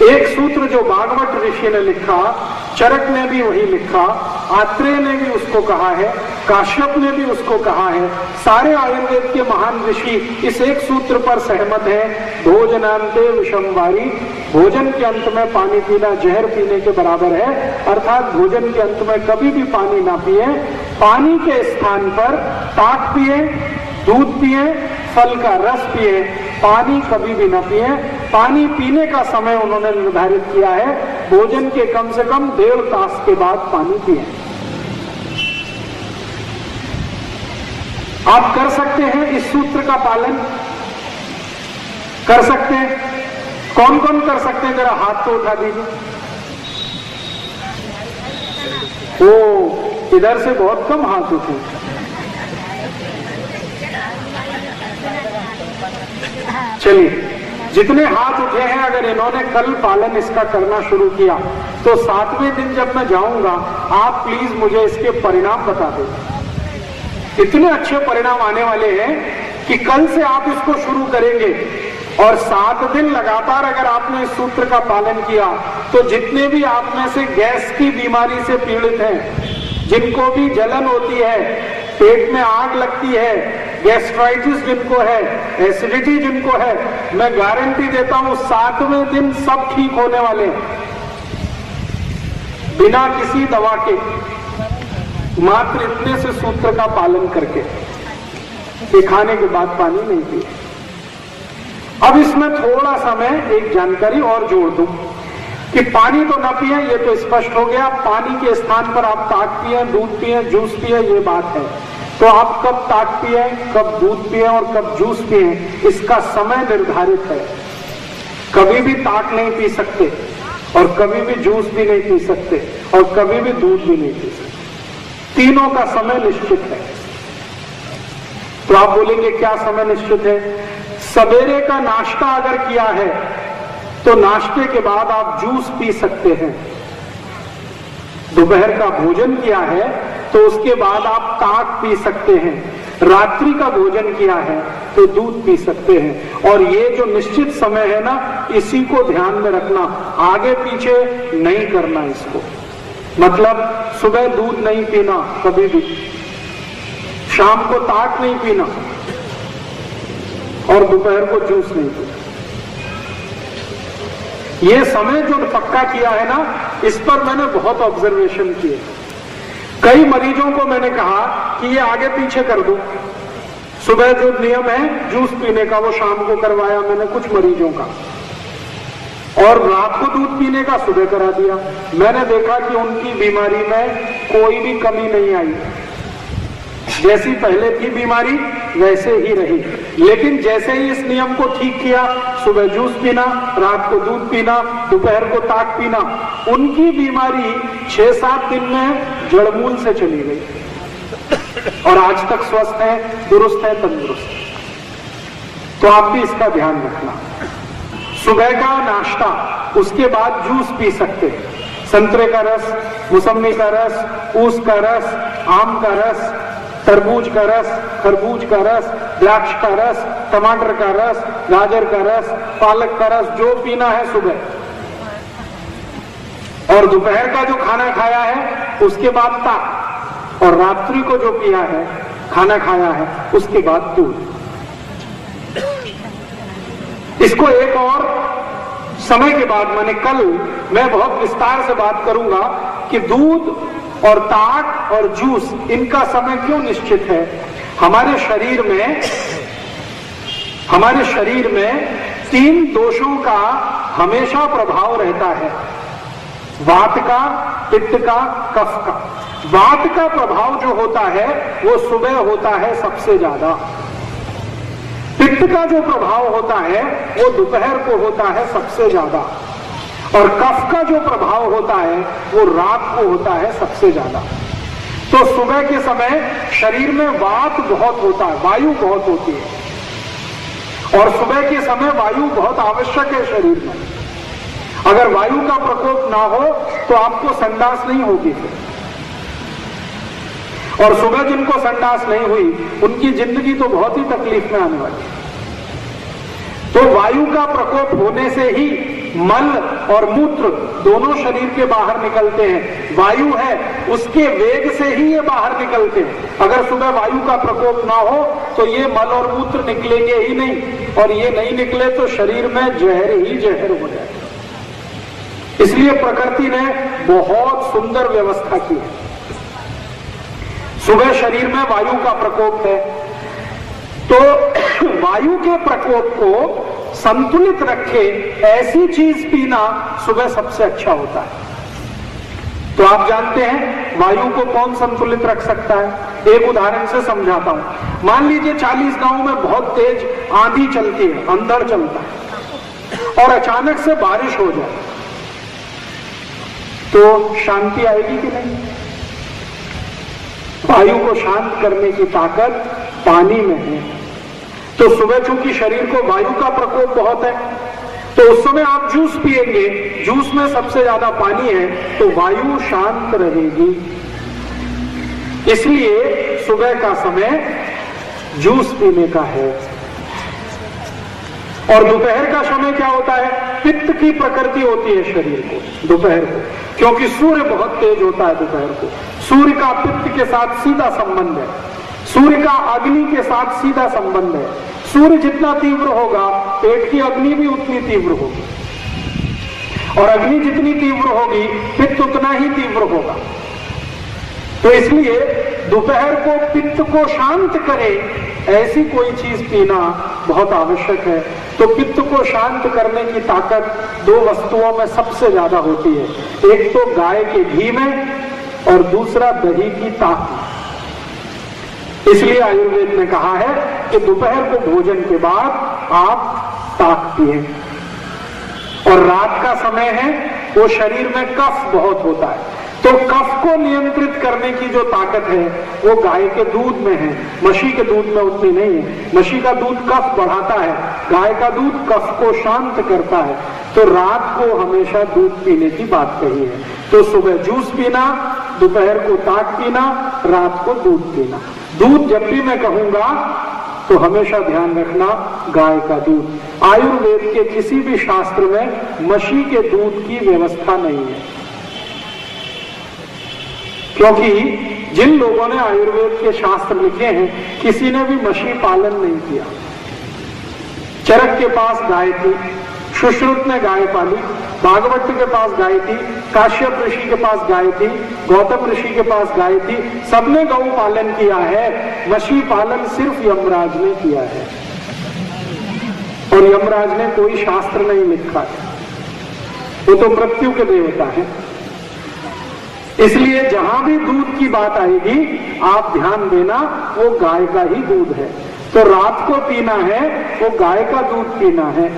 एक सूत्र जो भागवत ऋषि ने लिखा, चरक ने भी वही लिखा, आत्रेय ने भी उसको कहा है, काश्यप ने भी उसको कहा है, सारे आयुर्वेद के महान ऋषि इस एक सूत्र पर सहमत हैं, भोजनांते विषमवारी, भोजन के अंत में पानी पीना जहर पीने के बराबर है। अर्थात भोजन के अंत में कभी भी पानी ना पिए, पानी के स्थान पर ताक पिए, दूध पिए, फल का रस पिए, पानी कभी भी न पिए। पानी पीने का समय उन्होंने निर्धारित किया है, भोजन के कम से कम 1.5 तास के बाद पानी पिए। आप कर सकते हैं इस सूत्र का पालन? कर सकते हैं? कौन कौन कर सकते हैं? जरा हाथ तो उठा दीजिए। ओ, इधर से बहुत कम हाथ उठे। चलिए, जितने हाथ उठे हैं, अगर इन्होंने कल पालन इसका करना शुरू किया तो 7वें दिन जब मैं जाऊंगा, आप प्लीज मुझे इसके परिणाम बता दें। इतने अच्छे परिणाम आने वाले हैं कि कल से आप इसको शुरू करेंगे और 7 दिन लगातार अगर आपने इस सूत्र का पालन किया तो जितने भी आप में से गैस की बीमारी से पीड़ित हैं, जिनको भी जलन होती है, पेट में आग लगती है, गैस्ट्राइटिस जिनको है, एसिडिटी जिनको है, मैं गारंटी देता हूं 7वें दिन सब ठीक होने वाले हैं, बिना किसी दवा के, मात्र इतने से सूत्र का पालन करके। ये खाने के बाद पानी नहीं पिए। अब इसमें थोड़ा सा मैं एक जानकारी और जोड़ दूं कि पानी तो ना पिए, ये तो स्पष्ट हो गया। पानी के स्थान पर आप ताक पिए, दूध पिए, जूस पिए, ये बात है। तो आप कब ताक पिए, कब दूध पिए और कब जूस पिए, इसका समय निर्धारित है। कभी भी ताक नहीं पी सकते और कभी भी जूस भी नहीं पी सकते और कभी भी दूध भी नहीं पी सकते। तीनों का समय निश्चित है। तो आप बोलेंगे क्या समय निश्चित है? सवेरे का नाश्ता अगर किया है तो नाश्ते के बाद आप जूस पी सकते हैं। दोपहर का भोजन किया है तो उसके बाद आप ताक पी सकते हैं। रात्रि का भोजन किया है तो दूध पी सकते हैं। और ये जो निश्चित समय है ना, इसी को ध्यान में रखना, आगे पीछे नहीं करना इसको। मतलब सुबह दूध नहीं पीना कभी भी, शाम को ताक नहीं पीना और दोपहर को जूस नहीं पीना। ये समय जो पक्का किया है ना, इस पर मैंने बहुत ऑब्जर्वेशन किए। कई मरीजों को मैंने कहा कि ये आगे पीछे कर दो, सुबह जो नियम है जूस पीने का वो शाम को करवाया मैंने कुछ मरीजों का, और रात को दूध पीने का सुबह करा दिया। मैंने देखा कि उनकी बीमारी में कोई भी कमी नहीं आई, जैसी पहले थी बीमारी वैसे ही रही। लेकिन जैसे ही इस नियम को ठीक किया, सुबह जूस पीना, रात को दूध पीना, दोपहर को ताक पीना, उनकी बीमारी 6-7 दिन में जड़मूल से चली गई और आज तक स्वस्थ है, दुरुस्त है, तंदुरुस्त है। तो आप भी इसका ध्यान रखना। सुबह का नाश्ता, उसके बाद जूस पी सकते हैं। संतरे का रस, मौसमी का रस, ऊस का रस, आम का रस, तरबूज का रस, खरबूज का रस, द्राक्ष का रस, टमाटर का रस, गाजर का रस, पालक का रस, जो पीना है सुबह। और दोपहर का जो खाना खाया है उसके बाद ताक, और रात्रि को जो पिया है, खाना खाया है, उसके बाद दूध। इसको एक और समय के बाद मैं बहुत विस्तार से बात करूंगा कि दूध और ताक और जूस, इनका समय क्यों निश्चित है। हमारे शरीर में 3 दोषों का हमेशा प्रभाव रहता है, वात का, पित्त का, कफ का। वात का प्रभाव जो होता है वो सुबह होता है सबसे ज्यादा। पित्त का जो प्रभाव होता है वो दोपहर को होता है सबसे ज्यादा, और कफ का जो प्रभाव होता है वो रात को होता है सबसे ज्यादा। तो सुबह के समय शरीर में वात बहुत होता है, वायु बहुत होती है, और सुबह के समय वायु बहुत आवश्यक है शरीर में। अगर वायु का प्रकोप ना हो तो आपको संडास नहीं होगी फिर। और सुबह जिनको संडास नहीं हुई उनकी जिंदगी तो बहुत ही तकलीफ में आने वाली है। तो वायु का प्रकोप होने से ही मल और मूत्र दोनों शरीर के बाहर निकलते हैं। वायु है, उसके वेग से ही ये बाहर निकलते हैं। अगर सुबह वायु का प्रकोप ना हो तो ये मल और मूत्र निकलेंगे ही नहीं, और ये नहीं निकले तो शरीर में जहर ही जहर हो जाए। इसलिए प्रकृति ने बहुत सुंदर व्यवस्था की है। सुबह शरीर में वायु का प्रकोप है, तो वायु के प्रकोप को संतुलित रखे ऐसी चीज पीना सुबह सबसे अच्छा होता है। तो आप जानते हैं वायु को कौन संतुलित रख सकता है? एक उदाहरण से समझाता हूं। मान लीजिए 40 गांव में बहुत तेज आंधी चलती है, अंधड़ चलता है, और अचानक से बारिश हो जाए, तो शांति आएगी कि नहीं? वायु को शांत करने की ताकत पानी में है। तो सुबह चूंकि शरीर को वायु का प्रकोप बहुत है, तो उस समय आप जूस पिएंगे, जूस में सबसे ज्यादा पानी है, तो वायु शांत रहेगी। इसलिए सुबह का समय जूस पीने का है। और दोपहर का समय क्या होता है? पित्त की प्रकृति होती है शरीर को दोपहर को, क्योंकि सूर्य बहुत तेज होता है दोपहर को। सूर्य का पित्त के साथ सीधा संबंध है, सूर्य का अग्नि के साथ सीधा संबंध है। सूर्य जितना तीव्र होगा, पेट की अग्नि भी उतनी तीव्र होगी, और अग्नि जितनी तीव्र होगी, पित्त उतना ही तीव्र होगा। तो इसलिए दोपहर को पित्त को शांत करे ऐसी कोई चीज पीना बहुत आवश्यक है। तो पित्त को शांत करने की ताकत दो वस्तुओं में सबसे ज्यादा होती है, एक तो गाय के घी में और दूसरा दही की ताक में। इसलिए आयुर्वेद ने कहा है कि दोपहर को भोजन के बाद आप ताक पिए। और रात का समय है, वो शरीर में कफ बहुत होता है, तो कफ को नियंत्रित करने की जो ताकत है वो गाय के दूध में है, म्हशी के दूध में उतनी नहीं है। म्हशी का दूध कफ बढ़ाता है, गाय का दूध कफ को शांत करता है। तो रात को हमेशा दूध पीने की बात कही है। तो सुबह जूस पीना, दोपहर को ताक पीना, रात को दूध पीना। दूध जब भी मैं कहूंगा तो हमेशा ध्यान रखना गाय का दूध। आयुर्वेद के किसी भी शास्त्र में म्हशी के दूध की व्यवस्था नहीं है, क्योंकि जिन लोगों ने आयुर्वेद के शास्त्र लिखे हैं किसी ने भी म्हशी पालन नहीं किया। चरक के पास गाय थी, सुश्रुत ने गाय पाली, भागवत के पास गाय थी, काश्यप ऋषि के पास गाय थी, गौतम ऋषि के पास गाय थी, सबने गौ पालन किया है। म्हशी पालन सिर्फ यमराज ने किया है, और यमराज ने कोई शास्त्र नहीं लिखा है, वो तो मृत्यु के देवता है। इसलिए जहां भी दूध की बात आएगी आप ध्यान देना, वो गाय का ही दूध है। तो रात को पीना है वो गाय का दूध पीना है।